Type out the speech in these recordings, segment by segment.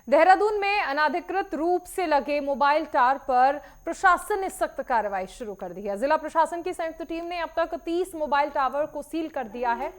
देहरादून में अनाधिकृत रूप से लगे मोबाइल टावर पर प्रशासन ने सख्त कार्रवाई शुरू कर दी है। जिला प्रशासन की संयुक्त टीम ने अब तक 30 मोबाइल टावर को सील कर दिया है।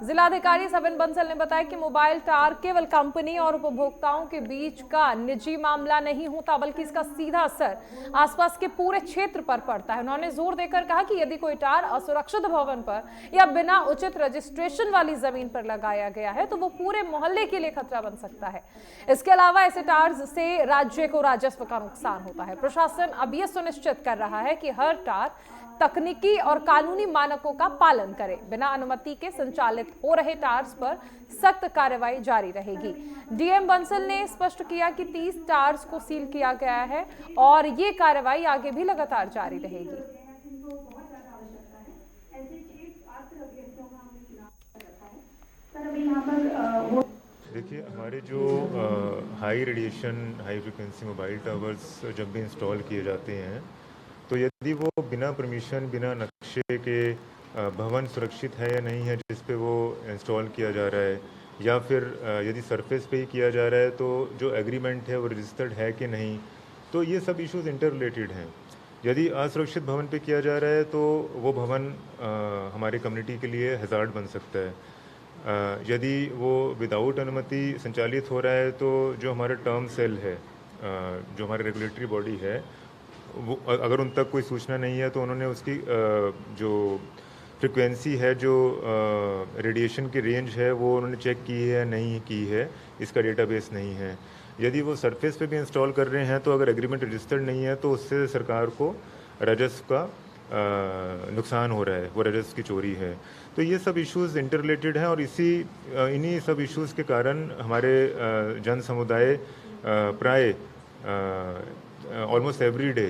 जिलाधिकारी सविन बंसल ने बताया कि मोबाइल टावर केवल कंपनी और उपभोक्ताओं के बीच का निजी मामला नहीं होता, बल्कि इसका सीधा असर आसपास के पूरे क्षेत्र पर पड़ता है। उन्होंने जोर देकर कहा कि यदि कोई टावर असुरक्षित भवन पर या बिना उचित रजिस्ट्रेशन वाली जमीन पर लगाया गया है तो वो पूरे मोहल्ले के लिए खतरा बन सकता है। इसके अलावा ऐसे टावर से राज्य को राजस्व का नुकसान होता है। प्रशासन अब यह सुनिश्चित कर रहा है कि हर टावर तकनीकी और कानूनी मानकों का पालन करे। बिना अनुमति के संचालित हो रहे टावर्स पर सख्त कार्रवाई जारी रहेगी। डीएम बंसल ने स्पष्ट किया कि 30 टावर्स को सील किया गया है और ये कार्रवाई आगे भी लगातार जारी रहेगी। देखिए, हमारे जो high radiation high frequency mobile towers जब भी इंस्टॉल किए जाते हैं तो यदि वो बिना परमिशन बिना नक्शे के भवन सुरक्षित है या नहीं है जिस पे वो इंस्टॉल किया जा रहा है, या फिर यदि सरफेस पे ही किया जा रहा है तो जो एग्रीमेंट है वो रजिस्टर्ड है कि नहीं, तो ये सब इश्यूज इंटर रिलेटेड हैं। यदि असुरक्षित भवन पे किया जा रहा है तो वो भवन हमारे कम्युनिटी के लिए हैजार्ड बन सकता है। यदि वो विदाउट अनुमति संचालित हो रहा है तो जो हमारा टर्म सेल है, जो हमारे रेगुलेटरी बॉडी है, वो अगर उन तक कोई सूचना नहीं है तो उन्होंने उसकी जो फ्रिक्वेंसी है, जो रेडिएशन की रेंज है, वो उन्होंने चेक की है नहीं की है, इसका डेटाबेस नहीं है। यदि वो सरफेस पे भी इंस्टॉल कर रहे हैं तो अगर एग्रीमेंट रजिस्टर्ड नहीं है तो उससे सरकार को राजस्व का नुकसान हो रहा है, वो राजस्व की चोरी है। तो ये सब इश्यूज़ इंटर रिलेटेड हैं और इन्हीं सब इश्यूज़ के कारण हमारे जन समुदाय प्राय ऑलमोस्ट एवरी डे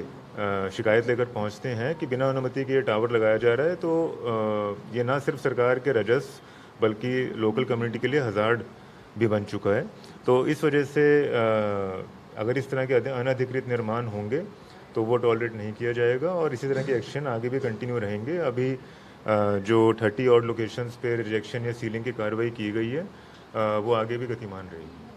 शिकायत लेकर पहुंचते हैं कि बिना अनुमति के ये टावर लगाया जा रहा है। तो ये ना सिर्फ सरकार के राजस्व बल्कि लोकल कम्युनिटी के लिए हज़ार्ड भी बन चुका है। तो इस वजह से अगर इस तरह के अनधिकृत निर्माण होंगे तो वो टॉलरेट नहीं किया जाएगा और इसी तरह के एक्शन आगे भी कंटिन्यू रहेंगे। अभी जो 30 और लोकेशंस पे रिजेक्शन या सीलिंग की कार्रवाई की गई है वो आगे भी गतिमान रहेगी।